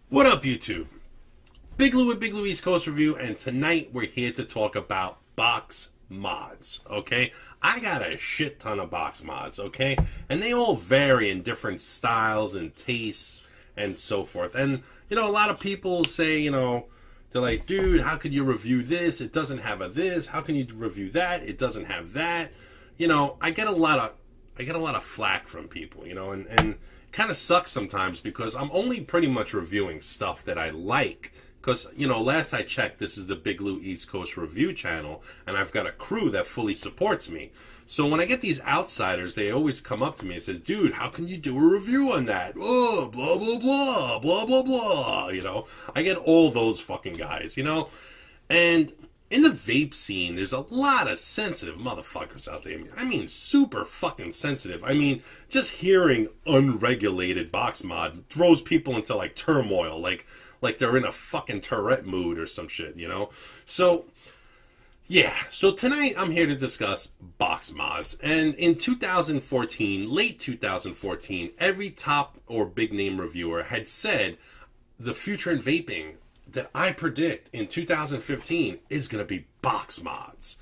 What up, YouTube? Big Lou with Big Lou East Coast Review, and tonight we're here to talk about box mods, okay? I got a shit ton of box mods, okay? And they all vary in different styles and tastes and so forth. And, you know, a lot of people say, you know, they're like, dude, how could you review this? It doesn't have a this. How can you review that? It doesn't have that. You know, I get a lot of flack from people, you know, and it kind of sucks sometimes because I'm only pretty much reviewing stuff that I like. Because, you know, last I checked, this is the Big Lou East Coast Review channel, and I've got a crew that fully supports me. So when I get these outsiders, they always come up to me and say, dude, how can you do a review on that? Oh, blah, blah, blah, blah, blah, blah. You know, I get all those fucking guys, you know. And in the vape scene, there's a lot of sensitive motherfuckers out there. I mean, super fucking sensitive. I mean, just hearing unregulated box mod throws people into, like, turmoil, like they're in a fucking Tourette mood or some shit, you know? So, yeah. So tonight I'm here to discuss box mods. And in 2014, late 2014, every top or big name reviewer had said the future in vaping that I predict in 2015 is going to be box mods.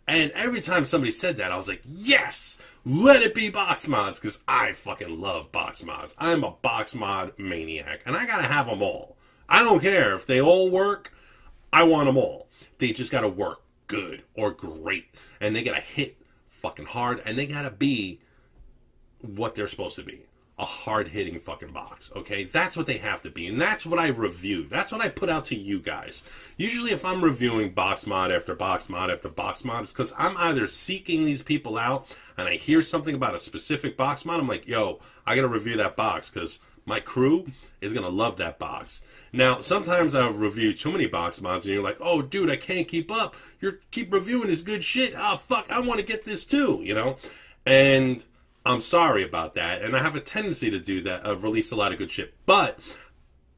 And every time somebody said that, I was like, yes! Let it be box mods, because I fucking love box mods. I'm a box mod maniac, and I gotta have them all. I don't care if they all work. I want them all. They just gotta work good or great. And they gotta hit fucking hard. And they gotta be what they're supposed to be. A hard-hitting fucking box. Okay? That's what they have to be. And that's what I review. That's what I put out to you guys. Usually if I'm reviewing box mod after box mod after box mod, it's because I'm either seeking these people out and I hear something about a specific box mod. I'm like, yo, I gotta review that box because my crew is going to love that box. Now, sometimes I'll review too many box mods, and you're like, oh, dude, I can't keep up. You keep reviewing this good shit. Oh, fuck, I want to get this too, you know? And I'm sorry about that, and I have a tendency to do that, release a lot of good shit. But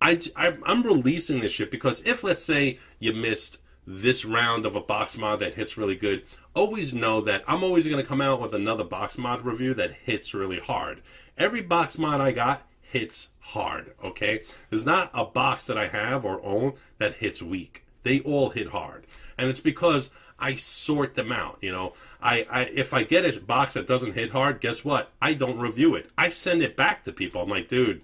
I'm releasing this shit because if, let's say, you missed this round of a box mod that hits really good, always know that I'm always going to come out with another box mod review that hits really hard. Every box mod I got hits hard, okay? There's not a box that I have or own that hits weak. They all hit hard. And it's because I sort them out, you know? If I get a box that doesn't hit hard, guess what? I don't review it. I send it back to people. I'm like, dude,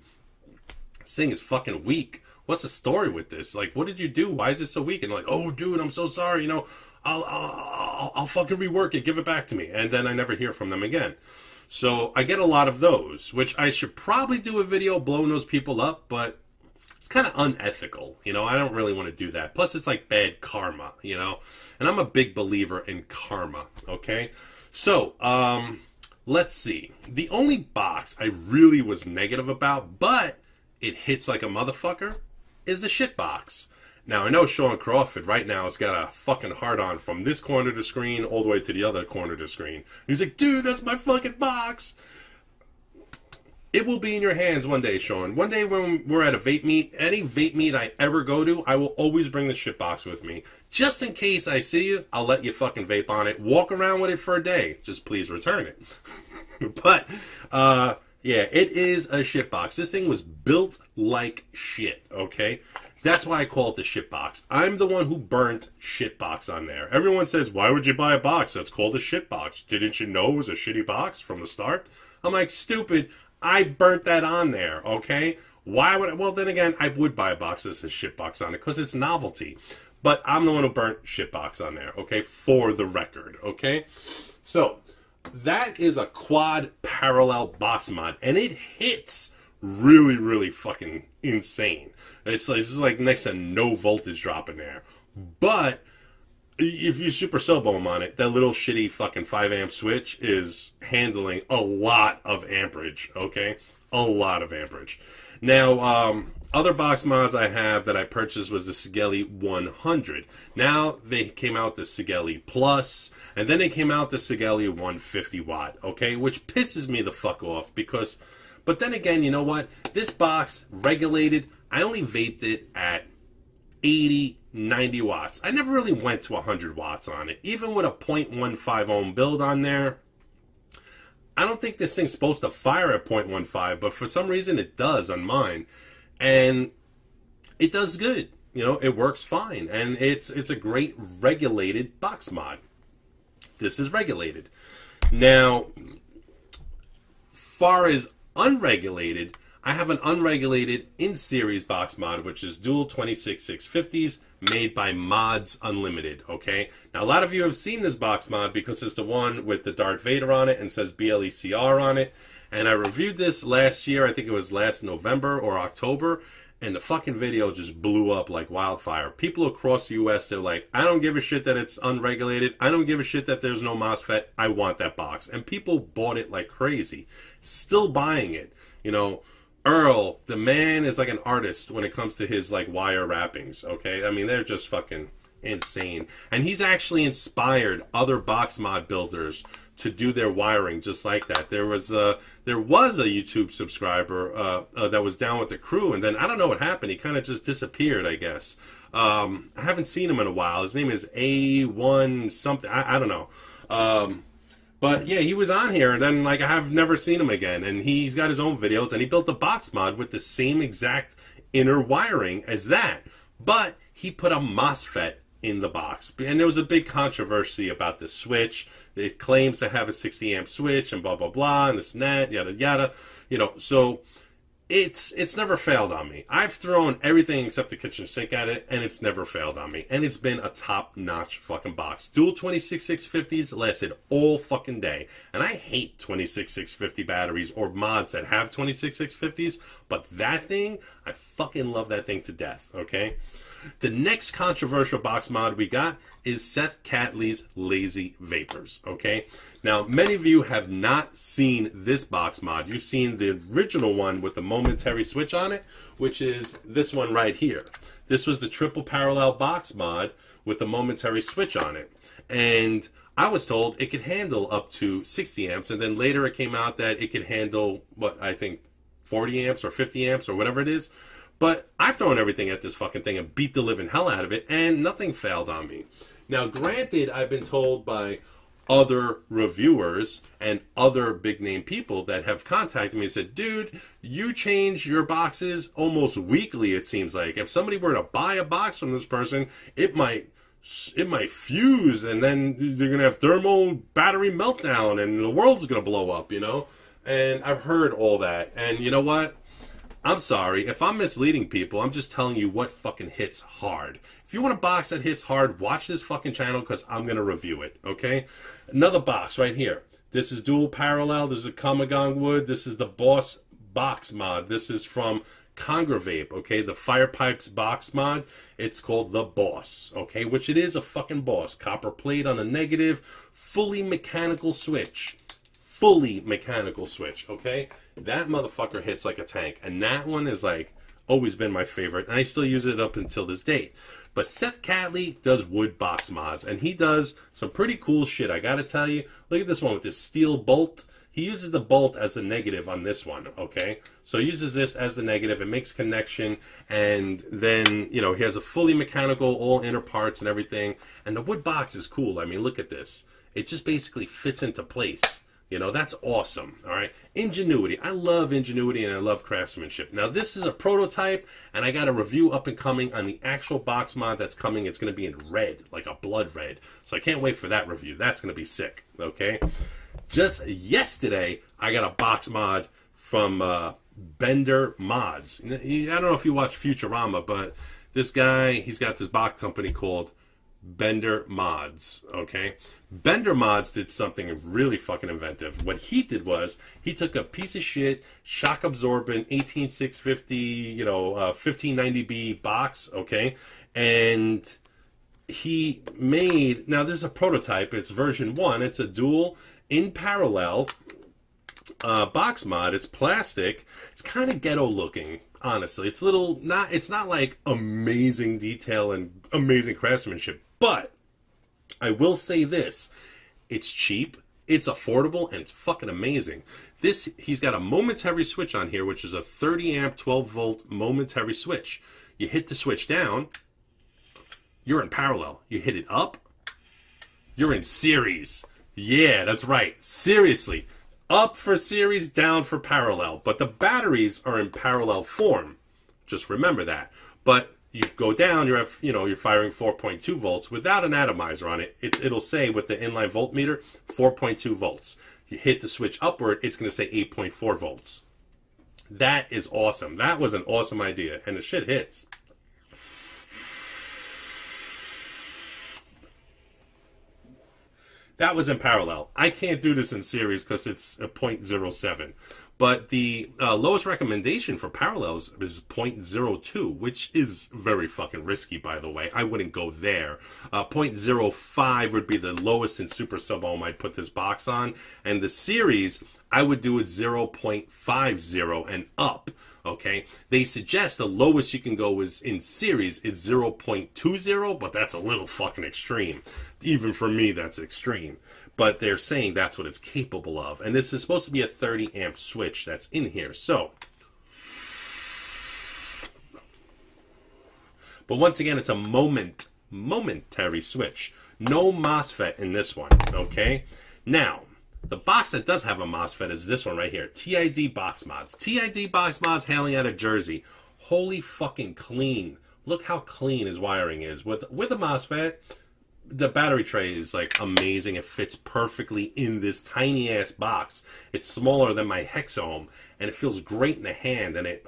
this thing is fucking weak. What's the story with this? Like, what did you do? Why is it so weak? And like, oh, dude, I'm so sorry, you know? I'll fucking rework it. Give it back to me. And then I never hear from them again. So I get a lot of those, which I should probably do a video blowing those people up, but it's kind of unethical, you know? I don't really want to do that. Plus, it's like bad karma, you know? And I'm a big believer in karma, okay? So, let's see. The only box I really was negative about, but it hits like a motherfucker, is the shit box. Now, I know Sean Crawford right now has got a fucking hard-on from this corner of the screen all the way to the other corner of the screen. He's like, dude, that's my fucking box. It will be in your hands one day, Sean. One day when we're at a vape meet, any vape meet I ever go to, I will always bring the shit box with me. Just in case I see you, I'll let you fucking vape on it. Walk around with it for a day. Just please return it. But, yeah, it is a shit box. This thing was built like shit, okay? That's why I call it the shit box. I'm the one who burnt shit box on there. Everyone says, why would you buy a box that's called a shit box? Didn't you know it was a shitty box from the start? I'm like, stupid. I burnt that on there, okay? Why would I? Well, then again, I would buy a box that says shit box on it because it's novelty. But I'm the one who burnt shit box on there, okay? For the record, okay? So, that is a quad parallel box mod. And it hits really, really fucking insane. It's like next to no voltage drop in there. But if you super sub ohm on it, that little shitty fucking 5 amp switch is handling a lot of amperage, okay? A lot of amperage. Now, other box mods I have that I purchased was the Sigeli 100. Now, they came out the Sigeli Plus, and then they came out the Sigeli 150 watt, okay? Which pisses me the fuck off because... But then again, you know what? This box, regulated, I only vaped it at 80, 90 watts. I never really went to 100 watts on it. Even with a 0.15 ohm build on there, I don't think this thing's supposed to fire at 0.15, but for some reason it does on mine. And it does good. You know, it works fine, and it's a great regulated box mod. This is regulated. Now, far as unregulated, I have an unregulated in-series box mod, which is dual 26650s made by Mods Unlimited, okay? Now, a lot of you have seen this box mod because it's the one with the Darth Vader on it and says BLECR on it. And I reviewed this last year, I think it was last November or October, and the fucking video just blew up like wildfire. People across the U.S., they're like, I don't give a shit that it's unregulated. I don't give a shit that there's no MOSFET. I want that box. And people bought it like crazy. Still buying it, you know. Earl, the man is like an artist when it comes to his like wire wrappings, okay? I mean, they're just fucking insane. And he's actually inspired other box mod builders to do their wiring just like that. There was a YouTube subscriber that was down with the crew, and then I don't know what happened. He kind of just disappeared, I guess. I haven't seen him in a while. His name is A1 something. I don't know. But yeah, he was on here, and then like I have never seen him again. And he's got his own videos, and he built a box mod with the same exact inner wiring as that. But he put a MOSFET in the box, and there was a big controversy about the switch. It claims to have a 60 amp switch, and blah blah blah, and this and that, yada yada. You know, so it's never failed on me. I've thrown everything except the kitchen sink at it, and it's never failed on me. And it's been a top-notch fucking box. Dual 26650s lasted all fucking day. And I hate 26650 batteries or mods that have 26650s, but that thing, I fucking love that thing to death, okay? The next controversial box mod we got is Seth Catley's Lazy Vapors, okay? Now, many of you have not seen this box mod. You've seen the original one with the momentary switch on it, which is this one right here. This was the triple parallel box mod with the momentary switch on it. And I was told it could handle up to 60 amps, and then later it came out that it could handle, what, I think 40 amps or 50 amps or whatever it is. But I've thrown everything at this fucking thing and beat the living hell out of it, and nothing failed on me. Now, granted, I've been told by other reviewers and other big-name people that have contacted me and said, dude, you change your boxes almost weekly, it seems like. If somebody were to buy a box from this person, it might fuse, and then you're going to have thermal battery meltdown, and the world's going to blow up, you know? And I've heard all that, and you know what? I'm sorry. If I'm misleading people, I'm just telling you what fucking hits hard. If you want a box that hits hard, watch this fucking channel because I'm going to review it, okay? Another box right here. This is dual parallel. This is a Kamagong wood. This is the Boss box mod. This is from Congravape, okay? The Fire Pipes box mod. It's called the Boss, okay? Which it is a fucking Boss. Copper plate on the negative. Fully mechanical switch. Fully mechanical switch, okay? That motherfucker hits like a tank. And that one is like always been my favorite. And I still use it up until this date. But Seth Catley does wood box mods. And he does some pretty cool shit, I gotta tell you. Look at this one with this steel bolt. He uses the bolt as the negative on this one, okay? So he uses this as the negative. It makes connection. And then, you know, he has a fully mechanical, all inner parts and everything. And the wood box is cool. I mean, look at this. It just basically fits into place. You know, that's awesome, all right? Ingenuity. I love ingenuity and I love craftsmanship. Now, this is a prototype, and I got a review up and coming on the actual box mod that's coming. It's going to be in red, like a blood red. So I can't wait for that review. That's going to be sick, okay? Just yesterday, I got a box mod from Bender Mods. I don't know if you watch Futurama, but this guy, he's got this box company called Bender Mods, okay? Bender Mods did something really fucking inventive. What he did was, he took a piece of shit, shock absorbent, 18650, you know, 1590B box, okay? And he made, now this is a prototype, it's version 1, it's a dual in parallel box mod. It's plastic. It's kind of ghetto looking, honestly. It's little, it's not like amazing detail and amazing craftsmanship, but I will say this, it's cheap, it's affordable, and it's fucking amazing. This, he's got a momentary switch on here, which is a 30 amp, 12 volt momentary switch. You hit the switch down, you're in parallel. You hit it up, you're in series. Yeah, that's right. Seriously. Up for series, down for parallel. But the batteries are in parallel form. Just remember that. But you go down, you're at, you're firing 4.2 volts without an atomizer on it. It'll say with the inline voltmeter 4.2 volts. You hit the switch upward, it's going to say 8.4 volts. That is awesome. That was an awesome idea, and the shit hits. That was in parallel. I can't do this in series because it's a 0.07. But the lowest recommendation for parallels is 0.02, which is very fucking risky, by the way. I wouldn't go there. 0.05 would be the lowest in super sub ohm I'd put this box on. And the series, I would do it 0.50 and up. Okay, they suggest the lowest you can go is in series is 0.20, but that's a little fucking extreme. Even for me, that's extreme. But they're saying that's what it's capable of. And this is supposed to be a 30 amp switch that's in here. So, but once again, it's a momentary switch. No MOSFET in this one, okay? Now, the box that does have a MOSFET is this one right here. TID Boxmods. TID Boxmods hailing out of Jersey. Holy fucking clean. Look how clean his wiring is. With a MOSFET, the battery tray is like amazing. It fits perfectly in this tiny ass box. It's smaller than my hexohm, and it feels great in the hand, and it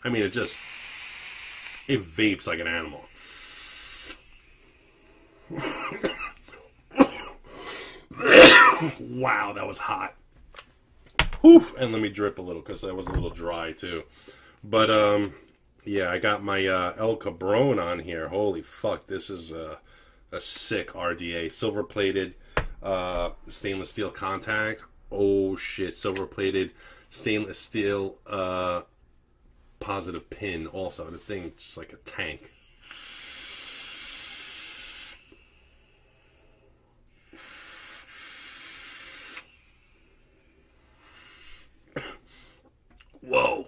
vapes like an animal. Wow, that was hot. Whew. And let me drip a little because that was a little dry too. But yeah, I got my El Cabron on here. Holy fuck, this is a sick RDA. Silver plated stainless steel contact. Oh shit, silver plated stainless steel positive pin also. This thing just like a tank. Whoa,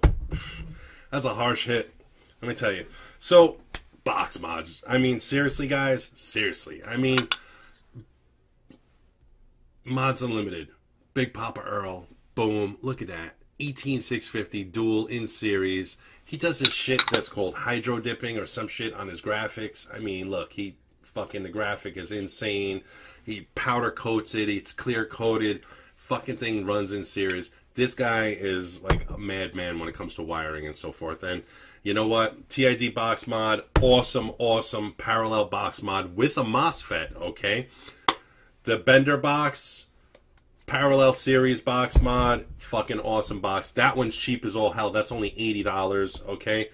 that's a harsh hit, let me tell you. So, Boxmods. I mean, seriously, guys, seriously. I mean, Mods Unlimited, Big Papa Earl, boom, look at that. 18650 dual in series. He does this shit that's called hydro dipping or some shit on his graphics. I mean, look, the graphic is insane. He powder coats it, it's clear coated. Fucking thing runs in series. This guy is like a madman when it comes to wiring and so forth. And you know what? TID Boxmod, awesome parallel Boxmod with a MOSFET, okay? The Bender box, parallel series Boxmod, fucking awesome box. That one's cheap as all hell. That's only $80, okay?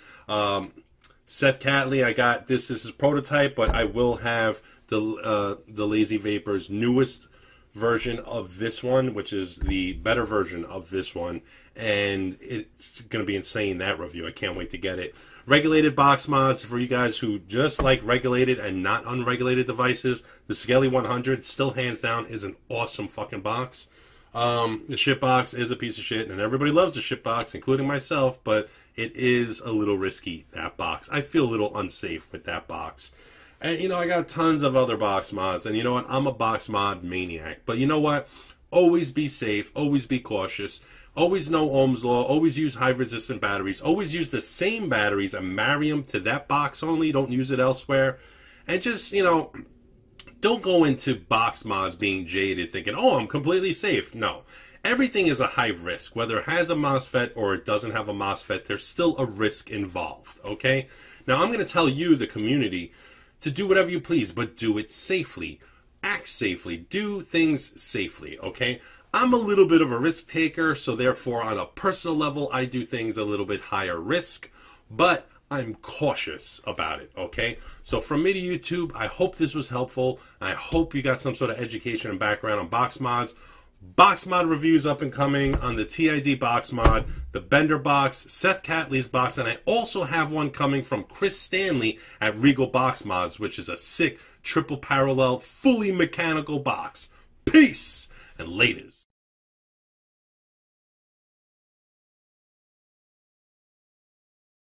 Seth Catley, I got this. This is prototype, but I will have the Lazy Vapor's newest version of this one, which is the better version of this one, and it's going to be insane, that review. I can't wait to get it. Regulated box mods for you guys who just like regulated and not unregulated devices. The Skelly 100 still hands down is an awesome fucking box. The shit box is a piece of shit, and everybody loves the shit box, including myself, but it is a little risky, that box. I feel a little unsafe with that box. And, you know, I got tons of other box mods. And you know what? I'm a box mod maniac. But you know what? Always be safe. Always be cautious. Always know Ohm's law. Always use high-resistant batteries. Always use the same batteries and marry them to that box only. Don't use it elsewhere. And just, you know, don't go into box mods being jaded thinking, oh, I'm completely safe. No. Everything is a high risk. Whether it has a MOSFET or it doesn't have a MOSFET, there's still a risk involved. Okay? Now, I'm going to tell you, the community, to do whatever you please, but do it safely. Act safely. Do things safely, okay? I'm a little bit of a risk taker, so therefore on a personal level, I do things a little bit higher risk, but I'm cautious about it, okay? So from me to YouTube, I hope this was helpful. I hope you got some sort of education and background on box mods. Boxmod reviews up and coming on the TID Boxmod, the Bender box, Seth Catley's box, and I also have one coming from Chris Stanley at Regal Boxmods, which is a sick triple parallel, fully mechanical box. Peace and laters.